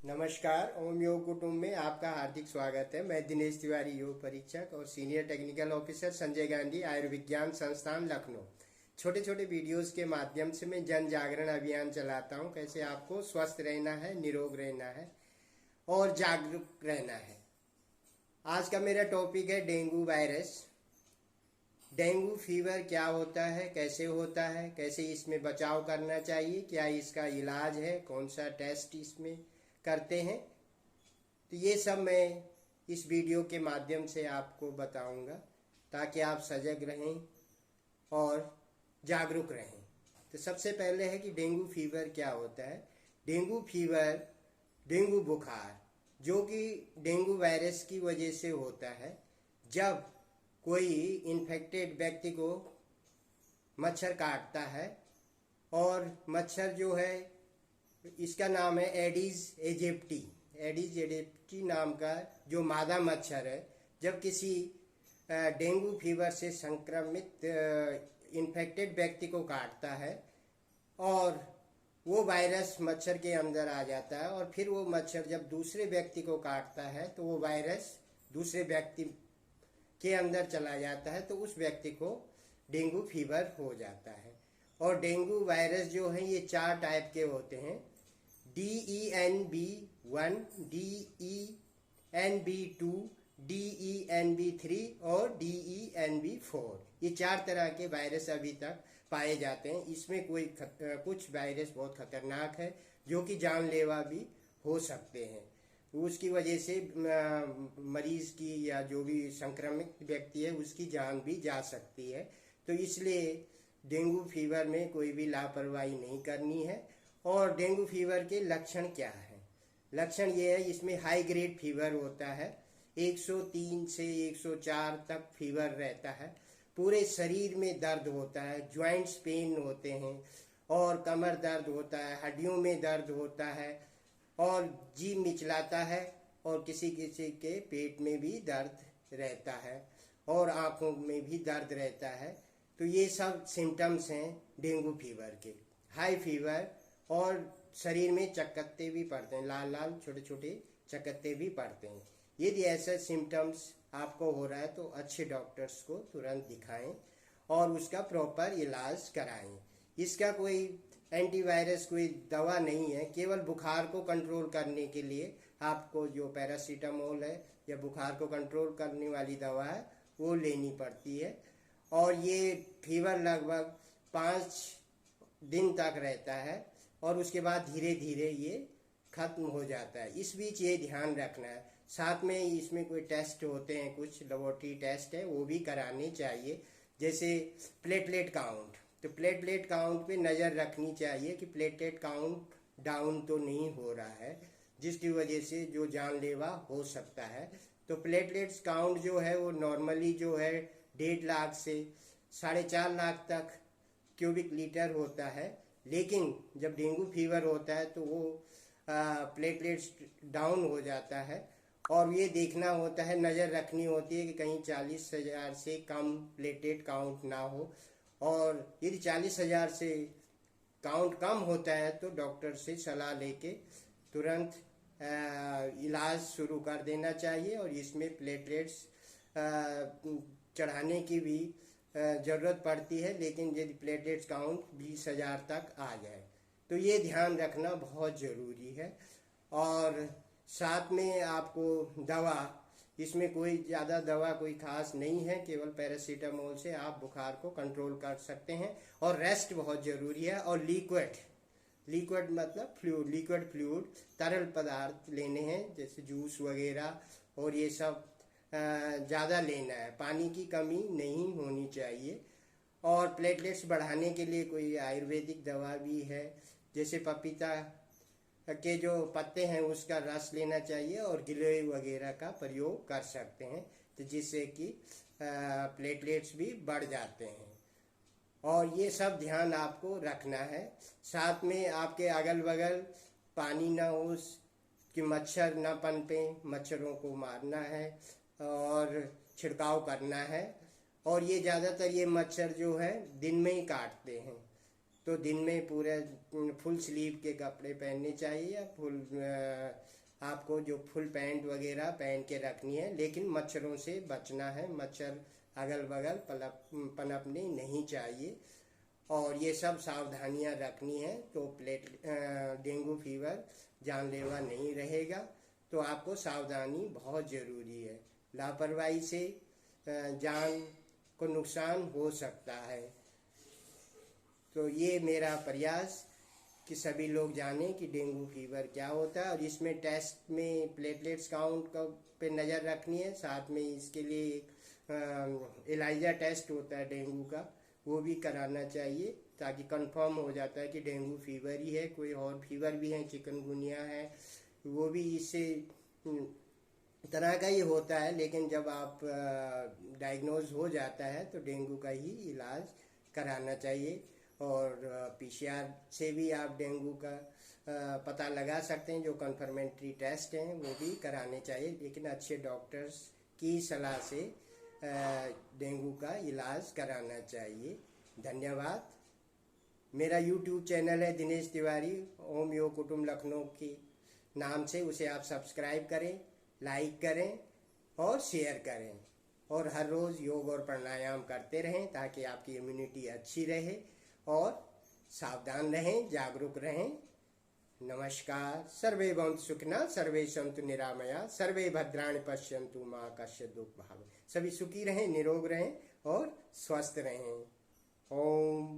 नमस्कार। ओम योग कुटुंब में आपका हार्दिक स्वागत है। मैं दिनेश तिवारी, योग परीक्षक और senior technical officer, Sanjay Gandhi आयुर्विज्ञान संस्थान, लखनऊ। छोटे छोटे वीडियोस के माध्यम से मैं जन जागरण अभियान चलाता हूं। कैसे आपको स्वस्थ रहना है, निरोग रहना है और जागरूक रहना है। आज का मेरा टॉपिक है डेंगू वायरस। डेंगू फीवर क्या होता है, कैसे होता है, कैसे इसमें बचाव करना चाहिए, क्या इसका इलाज है, कौन सा टेस्ट इसमें करते हैं, तो ये सब मैं इस वीडियो के माध्यम से आपको बताऊंगा ताकि आप सजग रहें और जागरूक रहें। तो सबसे पहले है कि डेंगू फीवर क्या होता है। डेंगू फीवर, डेंगू बुखार, जो कि डेंगू वायरस की वजह से होता है। जब कोई इन्फेक्टेड व्यक्ति को मच्छर काटता है और मच्छर जो है, इसका नाम है एडिस एजिप्टी। एडिस एजिप्टी नाम का जो मादा मच्छर है, जब किसी डेंगू फीवर से संक्रमित इन्फेक्टेड व्यक्ति को काटता है और वो वायरस मच्छर के अंदर आ जाता है और फिर वो मच्छर जब दूसरे व्यक्ति को काटता है तो वो वायरस दूसरे व्यक्ति के अंदर चला जाता है, तो उस व्यक्ति को डेंगू फीवर हो जाता है। और डेंगू वायरस जो है ये 4 टाइप के होते हैं। DENB1, DENB2, DENB3 और DENB4, ये 4 तरह के वायरस अभी तक पाए जाते हैं। इसमें कुछ वायरस बहुत खतरनाक है जो कि जानलेवा भी हो सकते हैं। उसकी वजह से मरीज की या जो भी संक्रमित व्यक्ति है उसकी जान भी जा सकती है। तो इसलिए डेंगू फीवर में कोई भी लापरवाही नहीं करनी है। और डेंगू फीवर के लक्षण क्या है? लक्षण ये है, इसमें हाई ग्रेड फीवर होता है। 103 से 104 तक फीवर रहता है। पूरे शरीर में दर्द होता है, ज्वाइंट्स पेन होते हैं और कमर दर्द होता है, हड्डियों में दर्द होता है और जी मिचलाता है और किसी किसी के पेट में भी दर्द रहता है और आंखों में भी दर्द रहता है। तो ये सब सिम्टम्स हैं डेंगू फीवर के। हाई फीवर और शरीर में चकत्ते भी पड़ते हैं, लाल लाल छोटे छोटे चकत्ते भी पड़ते हैं। यदि ऐसे सिम्टम्स आपको हो रहा है तो अच्छे डॉक्टर्स को तुरंत दिखाएं और उसका प्रॉपर इलाज कराएं। इसका कोई एंटीवायरस कोई दवा नहीं है। केवल बुखार को कंट्रोल करने के लिए आपको जो पैरासीटामोल है या बुखार को कंट्रोल करने वाली दवा है वो लेनी पड़ती है। और ये फीवर लगभग 5 दिन तक रहता है और उसके बाद धीरे धीरे ये खत्म हो जाता है। इस बीच ये ध्यान रखना है, साथ में इसमें कोई टेस्ट होते हैं, कुछ लेबोरेटरी टेस्ट है वो भी कराने चाहिए, जैसे प्लेटलेट काउंट। तो प्लेटलेट काउंट पे नज़र रखनी चाहिए कि प्लेटलेट काउंट डाउन तो नहीं हो रहा है, जिसकी वजह से जो जानलेवा हो सकता है। तो प्लेटलेट्स काउंट जो है वो नॉर्मली जो है 1.5 लाख से 4.5 लाख तक क्यूबिक लीटर होता है। लेकिन जब डेंगू फीवर होता है तो वो प्लेटलेट्स डाउन हो जाता है और ये देखना होता है, नज़र रखनी होती है कि कहीं 40,000 से कम प्लेटलेट काउंट ना हो। और यदि 40,000 से काउंट कम होता है तो डॉक्टर से सलाह लेके तुरंत इलाज शुरू कर देना चाहिए और इसमें प्लेटलेट्स चढ़ाने की भी ज़रूरत पड़ती है। लेकिन यदि प्लेटलेट्स काउंट 20,000 तक आ जाए तो ये ध्यान रखना बहुत ज़रूरी है। और साथ में आपको दवा, इसमें कोई ज़्यादा दवा कोई खास नहीं है, केवल पैरासीटामोल से आप बुखार को कंट्रोल कर सकते हैं। और रेस्ट बहुत ज़रूरी है। और लिक्विड मतलब लिक्विड फ्लूइड, तरल पदार्थ लेने हैं, जैसे जूस वगैरह और ये सब ज़्यादा लेना है। पानी की कमी नहीं होनी चाहिए। और प्लेटलेट्स बढ़ाने के लिए कोई आयुर्वेदिक दवा भी है, जैसे पपीता के जो पत्ते हैं उसका रस लेना चाहिए और गिलोय वगैरह का प्रयोग कर सकते हैं, तो जिससे कि प्लेटलेट्स भी बढ़ जाते हैं। और ये सब ध्यान आपको रखना है। साथ में आपके अगल बगल पानी ना हो कि मच्छर ना पनपे, मच्छरों को मारना है और छिड़काव करना है। और ये ज़्यादातर ये मच्छर जो है दिन में ही काटते हैं, तो दिन में पूरे फुल स्लीव के कपड़े पहनने चाहिए, या आपको जो फुल पैंट वगैरह पहन के रखनी है, लेकिन मच्छरों से बचना है। मच्छर अगल बगल पनपने नहीं चाहिए, और ये सब सावधानियां रखनी है। तो डेंगू फीवर जानलेवा नहीं रहेगा, तो आपको सावधानी बहुत ज़रूरी है। लापरवाही से जान को नुकसान हो सकता है। तो ये मेरा प्रयास कि सभी लोग जानें कि डेंगू फीवर क्या होता है, और इसमें टेस्ट में प्लेटलेट्स काउंट पे नज़र रखनी है। साथ में इसके लिए एलाइजा टेस्ट होता है डेंगू का, वो भी कराना चाहिए, ताकि कंफर्म हो जाता है कि डेंगू फीवर ही है। कोई और फीवर भी है, चिकनगुनिया है, वो भी इससे तरह का ही होता है, लेकिन जब आप डायग्नोज हो जाता है तो डेंगू का ही इलाज कराना चाहिए। और पीसीआर से भी आप डेंगू का पता लगा सकते हैं। जो कन्फर्मेंट्री टेस्ट हैं वो भी कराने चाहिए, लेकिन अच्छे डॉक्टर्स की सलाह से डेंगू का इलाज कराना चाहिए। धन्यवाद। मेरा यूट्यूब चैनल है दिनेश तिवारी, ओम योग कुटुंब लखनऊ के नाम से। उसे आप सब्सक्राइब करें, लाइक करें और शेयर करें, और हर रोज़ योग और प्राणायाम करते रहें, ताकि आपकी इम्यूनिटी अच्छी रहे और सावधान रहें, जागरूक रहें। नमस्कार। सर्वे भवन्तु सुखिनः, सर्वे सन्तु निरामया, सर्वे भद्राणि पश्यन्तु मा कश्चित् दुःखभाग्। सभी सुखी रहें, निरोग रहें और स्वस्थ रहें। ओम।